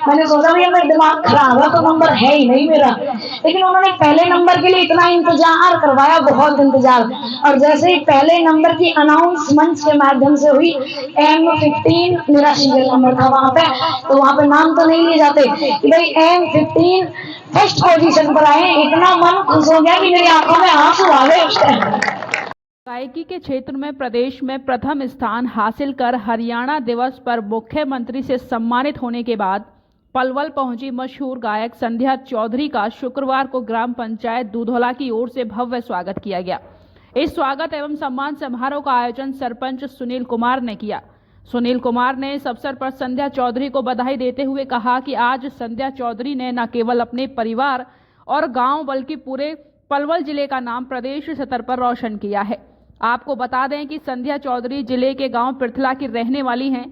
मैंने सोचा भैया मेरा दिमाग खराब है तो नंबर है ही नहीं मेरा, लेकिन उन्होंने पहले नंबर के लिए इतना इंतजार करवाया, बहुत इंतजार। और जैसे ही पहले नंबर की अनाउंसमेंट के माध्यम से हुई, M15 मेरा सीरियल नंबर था वहां पे, तो वहां पे नाम तो नहीं लिए जाते कि भाई M15 फर्स्ट पोजीशन पर आए। इतना मन खुश हो गया कि मेरी आंखों में आंसू आ गए उस टाइम। गायकी के क्षेत्र में प्रदेश में प्रथम स्थान हासिल कर हरियाणा दिवस पर मुख्यमंत्री से सम्मानित होने के बाद पलवल पहुंची मशहूर गायक संध्या चौधरी का शुक्रवार को ग्राम पंचायत दूधौला की ओर से भव्य स्वागत किया गया। इस स्वागत एवं सम्मान समारोह का आयोजन सरपंच सुनील कुमार ने किया। सुनील कुमार ने इस अवसर पर संध्या चौधरी को बधाई देते हुए कहा कि आज संध्या चौधरी ने न केवल अपने परिवार और गाँव बल्कि पूरे पलवल जिले का नाम प्रदेश स्तर पर रोशन किया है। आपको बता दें कि संध्या चौधरी जिले के गांव पृथला की रहने वाली हैं,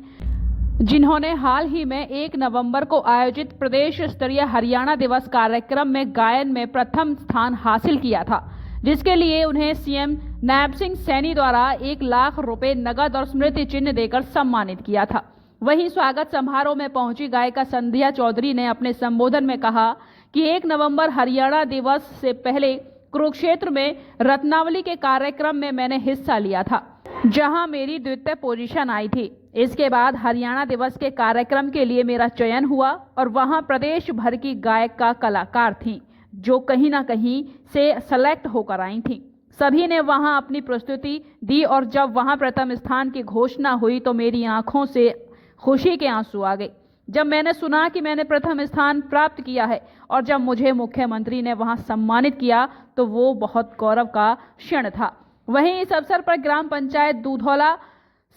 जिन्होंने हाल ही में 1 नवंबर को आयोजित प्रदेश स्तरीय हरियाणा दिवस कार्यक्रम में गायन में प्रथम स्थान हासिल किया था, जिसके लिए उन्हें सीएम नायब सिंह सैनी द्वारा 1 लाख रुपए नगद और स्मृति चिन्ह देकर सम्मानित किया था। वहीं स्वागत समारोह में पहुंची गायिका संध्या चौधरी ने अपने संबोधन में कहा कि 1 नवंबर हरियाणा दिवस से पहले कुरुक्षेत्र में रत्नावली के कार्यक्रम में मैंने हिस्सा लिया था, जहां मेरी द्वितीय पोजीशन आई थी। इसके बाद हरियाणा दिवस के कार्यक्रम के लिए मेरा चयन हुआ और वहां प्रदेश भर की गायक का कलाकार थी, जो कहीं ना कहीं से सेलेक्ट होकर आई थी। सभी ने वहां अपनी प्रस्तुति दी और जब वहां प्रथम स्थान की घोषणा हुई तो मेरी आंखों से खुशी के आंसू आ गए। जब मैंने सुना कि मैंने प्रथम स्थान प्राप्त किया है और जब मुझे मुख्यमंत्री ने वहां सम्मानित किया तो वो बहुत गौरव का क्षण था। वहीं इस अवसर पर ग्राम पंचायत दूधौला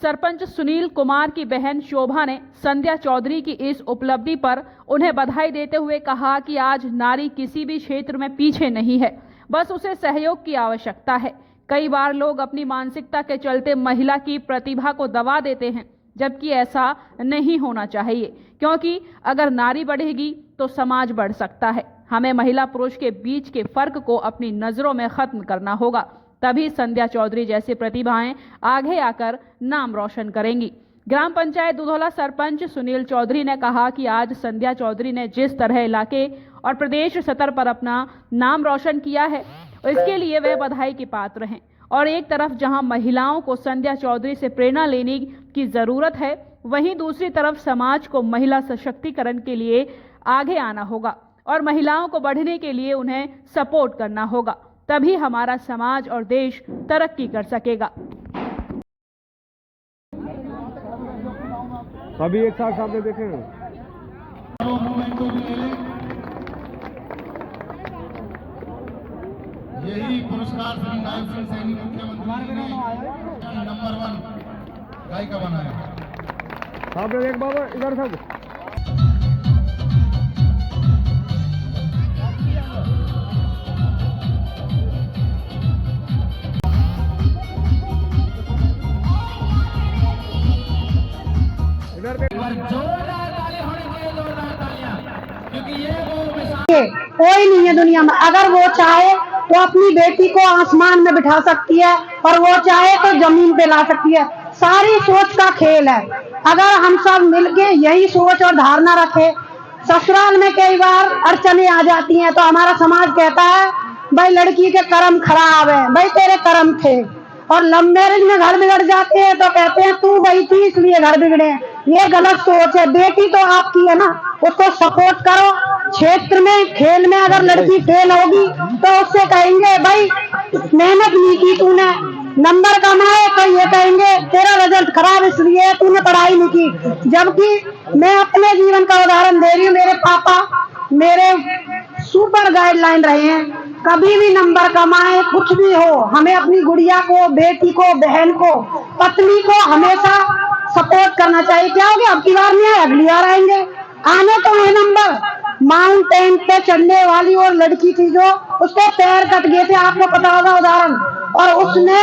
सरपंच सुनील कुमार की बहन शोभा ने संध्या चौधरी की इस उपलब्धि पर उन्हें बधाई देते हुए कहा कि आज नारी किसी भी क्षेत्र में पीछे नहीं है, बस उसे सहयोग की आवश्यकता है। कई बार लोग अपनी मानसिकता के चलते महिला की प्रतिभा को दबा देते हैं, जबकि ऐसा नहीं होना चाहिए, क्योंकि अगर नारी बढ़ेगी तो समाज बढ़ सकता है। हमें महिला पुरुष के बीच के फर्क को अपनी नजरों में खत्म करना होगा, तभी संध्या चौधरी जैसी प्रतिभाएं आगे आकर नाम रोशन करेंगी। ग्राम पंचायत दूधौला सरपंच सुनील चौधरी ने कहा कि आज संध्या चौधरी ने जिस तरह इलाके और प्रदेश स्तर पर अपना नाम रोशन किया है, इसके लिए वे बधाई के पात्र हैं। और एक तरफ जहां महिलाओं को संध्या चौधरी से प्रेरणा लेने की जरूरत है, वहीं दूसरी तरफ समाज को महिला सशक्तिकरण के लिए आगे आना होगा और महिलाओं को बढ़ने के लिए उन्हें सपोर्ट करना होगा, तभी हमारा समाज और देश तरक्की कर सकेगा। सभी एक साथ सामने देखें। यही पुरस्कार श्री नायब सिंह सैनी मुख्यमंत्री ने नंबर 1 गायिका बनाया। सामने एक बाबा इधर सब कोई नहीं है दुनिया में, अगर वो चाहे तो अपनी बेटी को आसमान में बिठा सकती है और वो चाहे तो जमीन पे ला सकती है। सारी सोच का खेल है। अगर हम सब मिलके यही सोच और धारणा रखें, ससुराल में कई बार अड़चने आ जाती हैं तो हमारा समाज कहता है भाई लड़की के कर्म खराब है, भाई तेरे कर्म थे। और लव मैरिज में घर बिगड़ जाते हैं तो कहते हैं तू गई थी इसलिए घर बिगड़े। ये गलत सोच है। बेटी तो आपकी है ना, उसको सपोर्ट करो। क्षेत्र में खेल में अगर लड़की फेल होगी तो उससे कहेंगे भाई मेहनत नहीं की तूने, नंबर कमाए तो ये कहेंगे तेरा रिजल्ट खराब इसलिए तूने पढ़ाई नहीं की। जबकि मैं अपने जीवन का उदाहरण दे रही हूँ। मेरे पापा मेरे सुपर गाइडलाइन रहे हैं, कभी भी नंबर कमाए कुछ भी हो, हमें अपनी गुड़िया को, बेटी को, बहन को, पत्नी को हमेशा सपोर्ट करना चाहिए। क्या हो गया, अब की बार नहीं आए अगली बार आएंगे, आने तो है नंबर। माउंटेन पे चढ़ने वाली और लड़की थी जो उसके पैर कट गए थे, आपको पता होगा उदाहरण, और उसने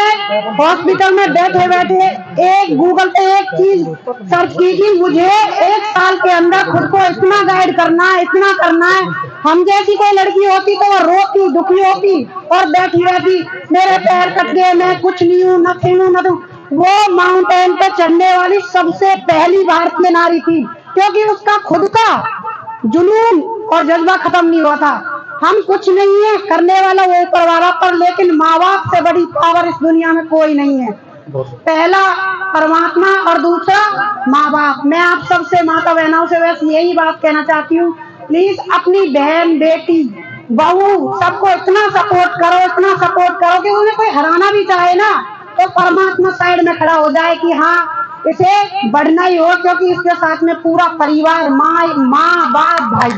हॉस्पिटल में बैठे बैठे एक गूगल पे एक चीज सर्च की कि मुझे 1 साल के अंदर खुद को इतना गाइड करना है, इतना करना है। हम जैसी कोई लड़की होती तो वो रोती दुखी होती और बैठी रहती, मेरे पैर कट गए, मैं कुछ नहीं हूँ, नथिंग हूँ, नथिंग। वो माउंटेन पे चढ़ने वाली सबसे पहली भारतीय नारी थी, क्योंकि उसका खुद का जुनून और जज्बा खत्म नहीं हुआ था। हम कुछ नहीं है, करने वाला वो ऊपर वाला, पर लेकिन माँ बाप से बड़ी पावर इस दुनिया में कोई नहीं है। पहला परमात्मा और दूसरा माँ बाप। मैं आप सबसे माता बहनों से बस यही बात कहना चाहती हूँ, प्लीज अपनी बहन, बेटी, बहू सबको इतना सपोर्ट करो कि उन्हें कोई हराना भी चाहे ना तो परमात्मा साइड में खड़ा हो जाए कि हाँ इसे बढ़ना ही हो, क्योंकि इसके साथ में पूरा परिवार, माँ बाप, भाई।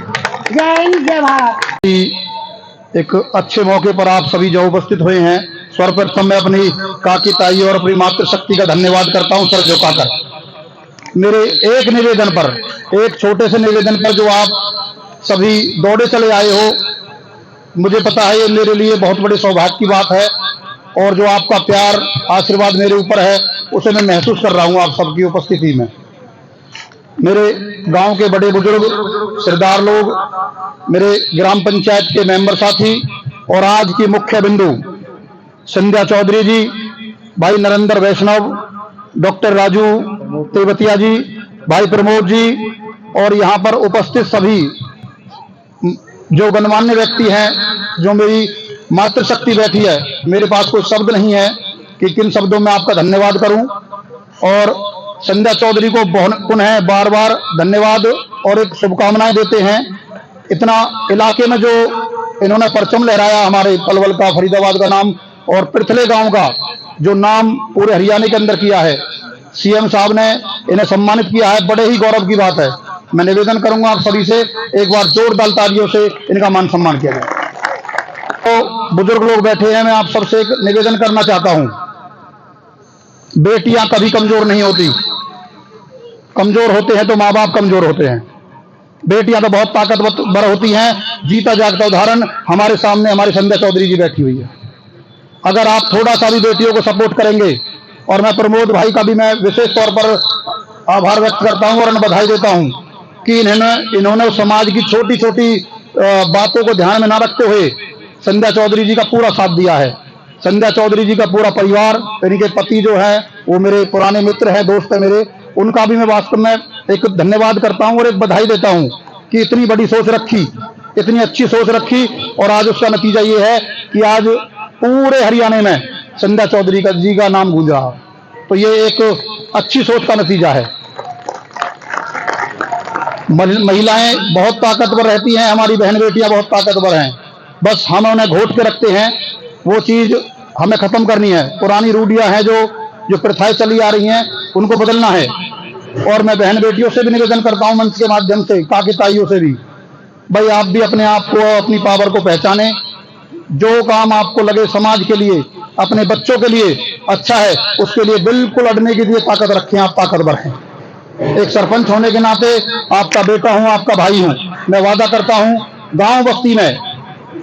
जय हिंद, जय भारत। एक अच्छे मौके पर आप सभी जो उपस्थित हुए हैं, सर्वप्रथम मैं अपनी काकी ताई और अपनी मातृशक्ति का धन्यवाद करता हूं सर झुकाकर। मेरे एक निवेदन पर, एक छोटे से निवेदन पर जो आप सभी दौड़े चले आए हो, मुझे पता है ये मेरे लिए बहुत बड़े सौभाग्य की बात है, और जो आपका प्यार, आशीर्वाद मेरे ऊपर है उसे मैं महसूस कर रहा हूं आप सबकी उपस्थिति में। मेरे गांव के बड़े बुजुर्ग, सरदार लोग, मेरे ग्राम पंचायत के मेंबर साथी, और आज की मुख्य बिंदु संध्या चौधरी जी, भाई नरेंद्र वैष्णव, डॉक्टर राजू तेवतिया जी, भाई प्रमोद जी, और यहाँ पर उपस्थित सभी जो गणमान्य व्यक्ति हैं, जो मेरी मातृशक्ति बैठी है। मेरे पास कोई शब्द नहीं है कि किन शब्दों में आपका धन्यवाद करूं, और संध्या चौधरी को पुनः बार बार धन्यवाद और एक शुभकामनाएं देते हैं। इतना इलाके में जो इन्होंने परचम लहराया, हमारे पलवल का, फरीदाबाद का नाम, और पृथले गांव का जो नाम पूरे हरियाणा के अंदर किया है, सीएम साहब ने इन्हें सम्मानित किया है, बड़े ही गौरव की बात है। मैं निवेदन करूंगा आप सभी से, एक बार जोरदार तालियों से इनका मान सम्मान किया जाए। तो बुजुर्ग लोग बैठे हैं, मैं आप सबसे एक निवेदन करना चाहता हूं, बेटियां कभी कमजोर नहीं होती। कमजोर होते हैं तो माँ बाप कमजोर होते हैं, बेटियां तो बहुत ताकतवर होती हैं। जीता जागता उदाहरण हमारे सामने हमारी संध्या चौधरी जी बैठी हुई है। अगर आप थोड़ा सा भी बेटियों को सपोर्ट करेंगे, और मैं प्रमोद भाई का भी मैं विशेष तौर पर आभार व्यक्त करता हूं और उन्हें बधाई देता हूं कि इन्होंने समाज की छोटी छोटी बातों को ध्यान में न रखते हुए संध्या चौधरी जी का पूरा साथ दिया है। संध्या चौधरी जी का पूरा परिवार, इनके पति जो है वो मेरे पुराने मित्र हैं, दोस्त हैं मेरे, उनका भी मैं वास्तव में एक धन्यवाद करता हूं और एक बधाई देता हूं कि इतनी बड़ी सोच रखी, इतनी अच्छी सोच रखी, और आज उसका नतीजा ये है कि आज पूरे हरियाणा में संध्या चौधरी जी का नाम गूंज रहा। तो ये एक अच्छी सोच का नतीजा है। महिलाएं बहुत ताकतवर रहती हैं, हमारी बहन बेटियां बहुत ताकतवर हैं, बस हम उन्हें घोट के रखते हैं। वो चीज हमें खत्म करनी है। पुरानी रूढ़ियां हैं, जो प्रथाएं चली आ रही हैं, उनको बदलना है। और मैं बहन बेटियों से भी निवेदन करता हूं मंच के माध्यम से, काकी ताइयों से भी, भाई आप भी अपने आप को, अपनी पावर को पहचाने। जो काम आपको लगे समाज के लिए, अपने बच्चों के लिए अच्छा है, उसके लिए बिल्कुल अड़ने के लिए ताकत रखें। आप ताकतवर हैं। एक सरपंच होने के नाते आपका बेटा हूं, आपका भाई हूं। मैं वादा करता हूं, गांव बस्ती में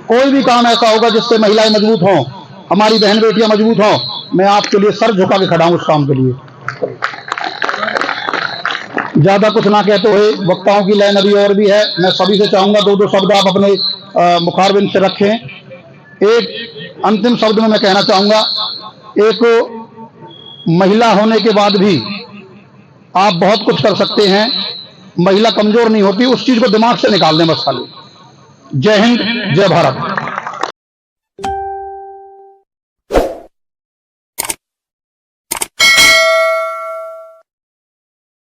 कोई भी काम ऐसा होगा जिससे महिलाएं मजबूत हों, हमारी बहन बेटियां मजबूत हों, मैं आपके लिए सर झुका के खड़ा हूं उस काम के लिए। ज्यादा कुछ ना कहते हुए, वक्ताओं की लाइन अभी और भी है, मैं सभी से चाहूंगा दो दो शब्द आप अपने मुखारबिंद से रखें। एक अंतिम शब्द में मैं कहना चाहूंगा, एक महिला होने के बाद भी आप बहुत कुछ कर सकते हैं। महिला कमजोर नहीं होती, उस चीज को दिमाग से निकाल दें बस खाली। जय हिंद, जय भारत।